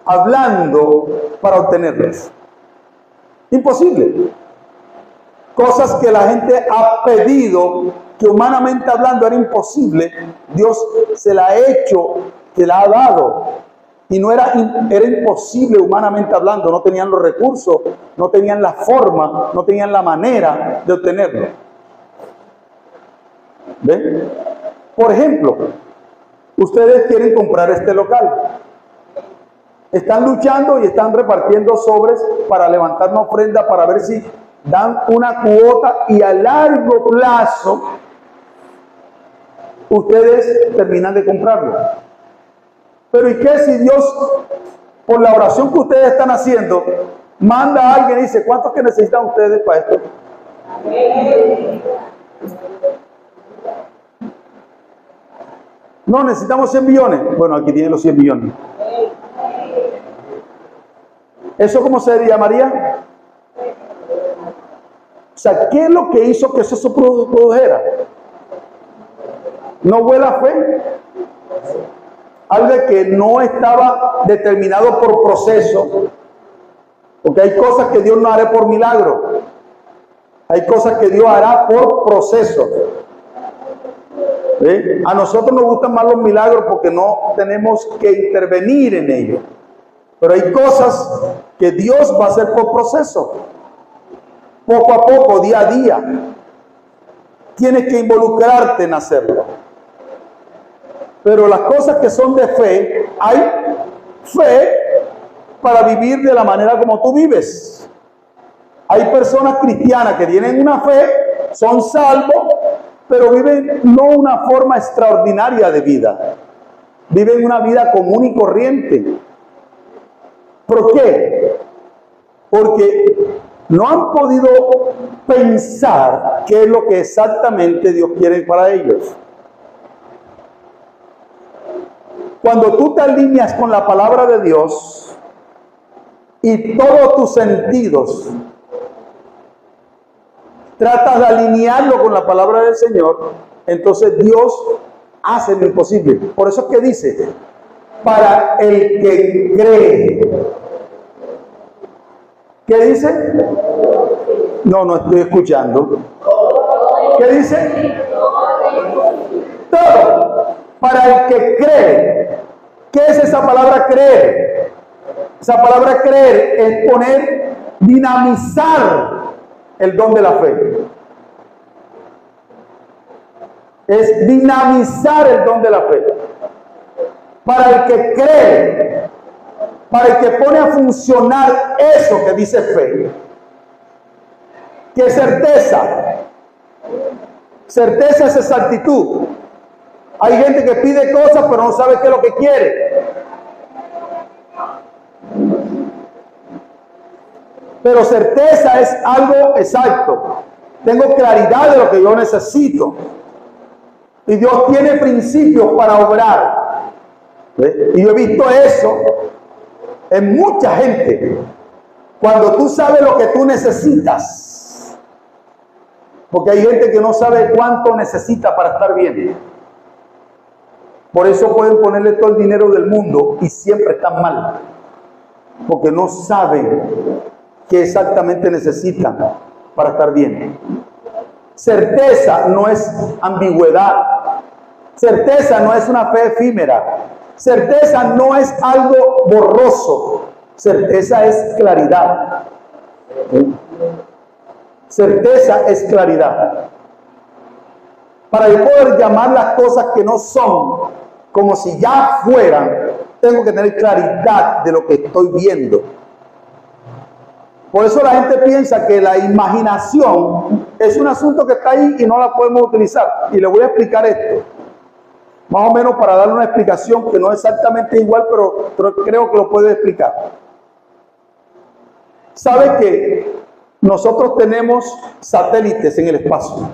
hablando para obtenerlas. Imposible. Cosas que la gente ha pedido, que humanamente hablando era imposible, Dios se la ha hecho, se la ha dado. Y no era imposible humanamente hablando, no tenían los recursos, no tenían la forma, no tenían la manera de obtenerlo. ¿Ven? Por ejemplo, ustedes quieren comprar este local. Están luchando y están repartiendo sobres para levantar una ofrenda para ver si dan una cuota y a largo plazo ustedes terminan de comprarlo. Pero ¿y qué si Dios, por la oración que ustedes están haciendo, manda a alguien y dice, ¿cuántos que necesitan ustedes para esto? No, necesitamos 100 millones. Bueno, aquí tienen los 100 millones. ¿Eso cómo se llamaría? O sea, ¿qué es lo que hizo que eso se produjera? ¿No fue la fe? Algo que no estaba determinado por proceso. Porque hay cosas que Dios no hará por milagro. Hay cosas que Dios hará por proceso. ¿Sí? A nosotros nos gustan más los milagros porque no tenemos que intervenir en ellos. Pero hay cosas que Dios va a hacer por proceso. Poco a poco, día a día. Tienes que involucrarte en hacerlo. Pero las cosas que son de fe, hay fe para vivir de la manera como tú vives. Hay personas cristianas que tienen una fe, son salvos, pero viven no una forma extraordinaria de vida. Viven una vida común y corriente. ¿Por qué? Porque no han podido pensar qué es lo que exactamente Dios quiere para ellos. Cuando tú te alineas con la palabra de Dios y todos tus sentidos tratas de alinearlo con la palabra del Señor, entonces Dios hace lo imposible. Por eso es que dice, para el que cree. ¿Qué dice? No estoy escuchando. ¿Qué dice? Todo. Para el que cree. ¿Qué es esa palabra creer? Esa palabra creer es poner, dinamizar el don de la fe. Es dinamizar el don de la fe. Para el que cree, para el que pone a funcionar eso que dice fe. ¿Qué certeza? Certeza es exactitud. Hay gente que pide cosas pero no sabe qué es lo que quiere. Pero certeza es algo exacto. Tengo claridad de lo que yo necesito. Y Dios tiene principios para obrar. Y yo he visto eso en mucha gente. Cuando tú sabes lo que tú necesitas. Porque hay gente que no sabe cuánto necesita para estar bien. Por eso pueden ponerle todo el dinero del mundo y siempre están mal. Porque no saben qué exactamente necesitan para estar bien. Certeza no es ambigüedad. Certeza no es una fe efímera. Certeza no es algo borroso. Certeza es claridad. Certeza es claridad. Para yo poder llamar las cosas que no son como si ya fueran, tengo que tener claridad de lo que estoy viendo. Por eso la gente piensa que la imaginación es un asunto que está ahí y no la podemos utilizar. Y le voy a explicar esto. Más o menos para darle una explicación que no es exactamente igual, pero creo que lo puede explicar. ¿Sabe que nosotros tenemos satélites en el espacio?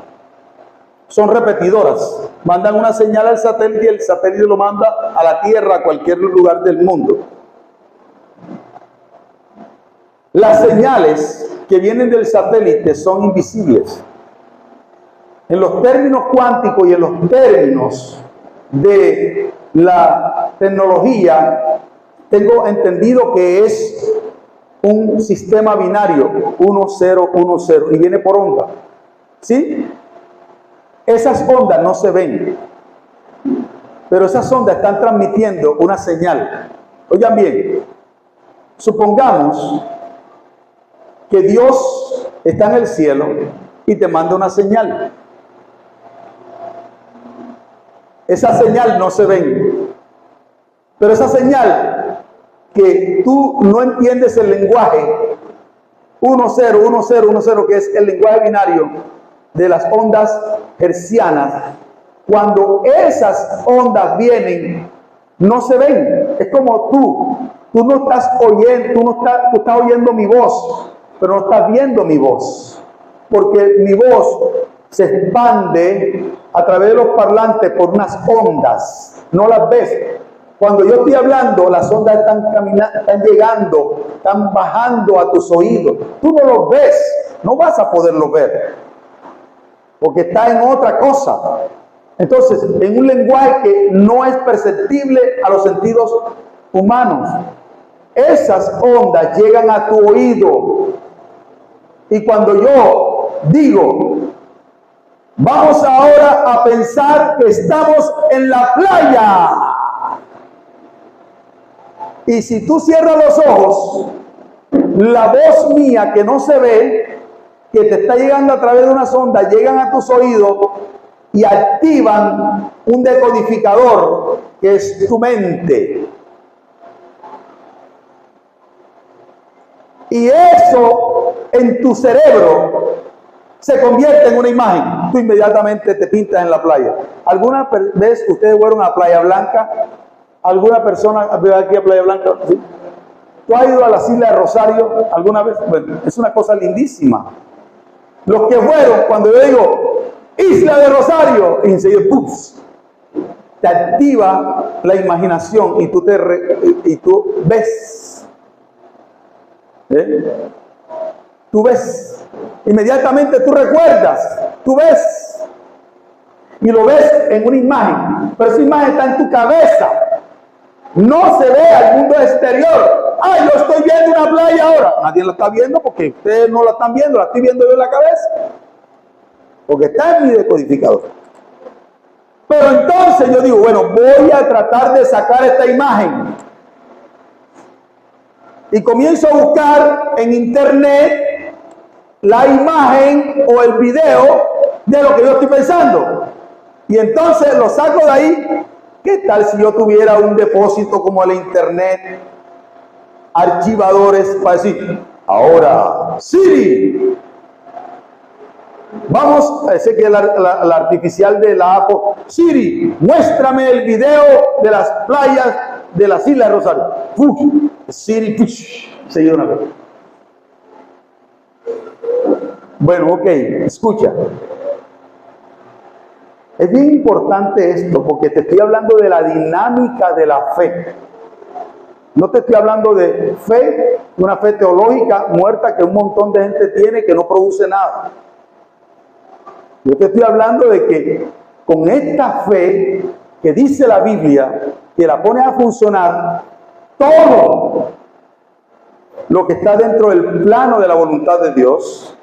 Son repetidoras. Mandan una señal al satélite y el satélite lo manda a la Tierra, a cualquier lugar del mundo. Las señales que vienen del satélite son invisibles. En los términos cuánticos y en los términos de la tecnología, tengo entendido que es un sistema binario, 1, 0, 1, 0, y viene por onda. ¿Sí? Esas ondas no se ven, pero esas ondas están transmitiendo una señal. Oigan bien, supongamos que Dios está en el cielo y te manda una señal. Esa señal no se ve, pero esa señal que tú no entiendes el lenguaje 1, 0, 1, 0, 1, 0, que es el lenguaje binario de las ondas hertzianas, cuando esas ondas vienen, no se ven. Es como tú no estás oyendo, tú estás oyendo mi voz, pero no estás viendo mi voz, porque mi voz se expande a través de los parlantes por unas ondas, no las ves. Cuando yo estoy hablando, las ondas están llegando, están bajando a tus oídos. Tú no los ves, no vas a poderlos ver, porque está en otra cosa. Entonces, en un lenguaje que no es perceptible a los sentidos humanos, esas ondas llegan a tu oído. Y cuando yo digo, vamos ahora a pensar que estamos en la playa. Y si tú cierras los ojos, la voz mía que no se ve, que te está llegando a través de una sonda, llegan a tus oídos y activan un decodificador que es tu mente. Y eso en tu cerebro se convierte en una imagen. Tú inmediatamente te pintas en la playa. ¿Alguna vez ustedes fueron a Playa Blanca? ¿Alguna persona ve aquí a Playa Blanca? ¿Sí? ¿Tú has ido a las Islas de Rosario alguna vez? Bueno, es una cosa lindísima. Los que fueron, cuando yo digo Isla de Rosario, y enseguida, ¡puf!, te activa la imaginación y tú ves. Tú ves. Inmediatamente tú recuerdas. Tú ves. y lo ves en una imagen, pero esa imagen está en tu cabeza. No se ve al mundo exterior. Ah, yo estoy viendo una playa ahora. Nadie la está viendo porque ustedes no la están viendo, la estoy viendo yo en la cabeza. Porque está en mi decodificador. Pero entonces yo digo, bueno, voy a tratar de sacar esta imagen. Y comienzo a buscar en internet la imagen o el video de lo que yo estoy pensando. Y entonces lo saco de ahí. ¿Qué tal si yo tuviera un depósito como el internet? Archivadores para decir, ahora, Siri, vamos a decir que la artificial de la Apple, Siri, muéstrame el video de las playas de las Islas de Rosario. Siri, se dio una vez. Bueno, ok, escucha. Es bien importante esto porque te estoy hablando de la dinámica de la fe. No te estoy hablando de fe, una fe teológica muerta que un montón de gente tiene que no produce nada. Yo te estoy hablando de que con esta fe que dice la Biblia, que la pone a funcionar, todo lo que está dentro del plano de la voluntad de Dios,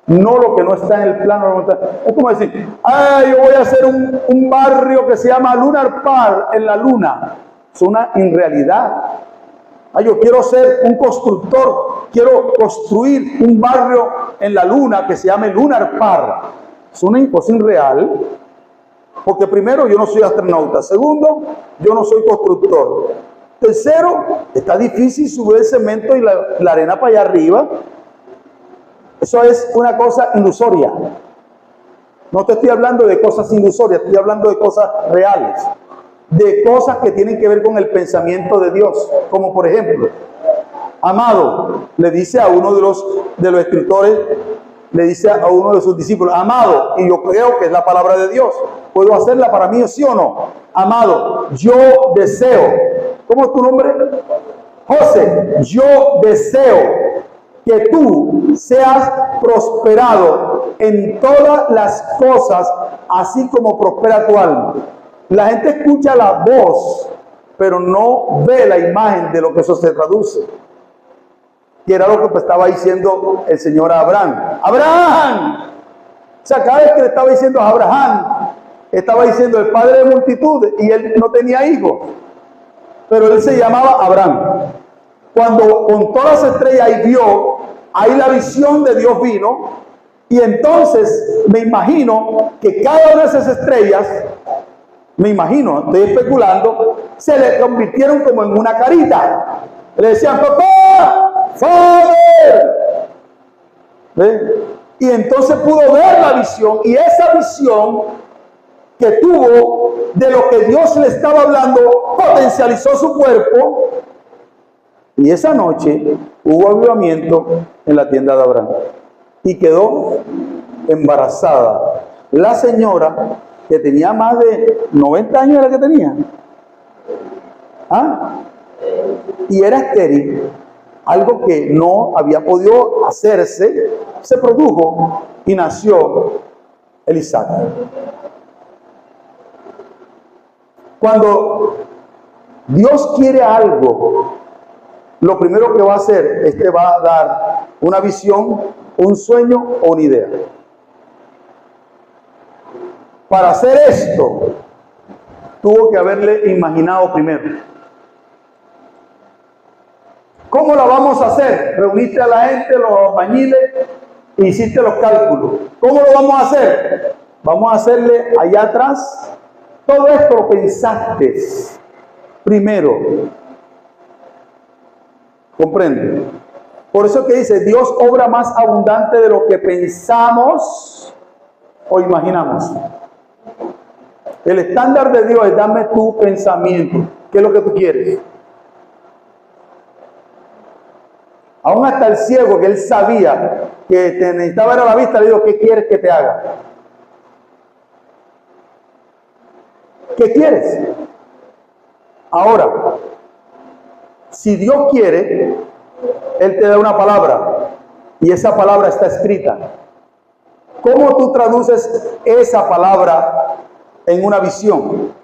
no lo que no está en el plano de la voluntad. Es como decir, yo voy a hacer un barrio que se llama Lunar Park en la luna. Es una irrealidad. Yo quiero ser un constructor, quiero construir un barrio en la luna que se llame Lunar Park. Es una cosa irreal, porque primero, yo no soy astronauta. Segundo, yo no soy constructor. Tercero, está difícil subir el cemento y la arena para allá arriba. Eso es una cosa ilusoria. No te estoy hablando de cosas ilusorias, estoy hablando de cosas reales. De cosas que tienen que ver con el pensamiento de Dios. Como por ejemplo, amado, le dice a uno de los escritores, le dice a uno de sus discípulos, amado, y yo creo que es la palabra de Dios. ¿Puedo hacerla para mí, sí o no? Amado, yo deseo. ¿Cómo es tu nombre? José, yo deseo que tú seas prosperado en todas las cosas, así como prospera tu alma. La gente escucha la voz, pero no ve la imagen de lo que eso se traduce. Que era lo que estaba diciendo el Señor a Abraham. ¡Abraham! O sea, cada vez que le estaba diciendo a Abraham, estaba diciendo el padre de multitudes, y él no tenía hijos. Pero él se llamaba Abraham. Cuando con todas las estrellas y vio, ahí la visión de Dios vino, y entonces me imagino que cada una de esas estrellas, estoy especulando, se le convirtieron como en una carita. Le decían, papá, Father. ¿Ve? Y entonces pudo ver la visión, y esa visión que tuvo de lo que Dios le estaba hablando, potencializó su cuerpo. Y esa noche hubo avivamiento en la tienda de Abraham. Y quedó embarazada la señora que tenía más de 90 años, la que tenía. Y era estéril. Algo que no había podido hacerse, se produjo y nació el Isaac. Cuando Dios quiere algo, lo primero que va a hacer es que va a dar una visión, un sueño o una idea. Para hacer esto, tuvo que haberle imaginado primero. ¿Cómo la vamos a hacer? Reuniste a la gente, los albañiles, e hiciste los cálculos. ¿Cómo lo vamos a hacer? Vamos a hacerle allá atrás. Todo esto lo pensaste primero. ¿Comprende? Por eso que dice, Dios obra más abundante de lo que pensamos o imaginamos. El estándar de Dios es dame tu pensamiento. ¿Qué es lo que tú quieres? Aún hasta el ciego, que él sabía que te necesitaba ver a la vista, le dijo, ¿qué quieres que te haga? ¿Qué quieres? Ahora, si Dios quiere, Él te da una palabra y esa palabra está escrita. ¿Cómo tú traduces esa palabra en una visión.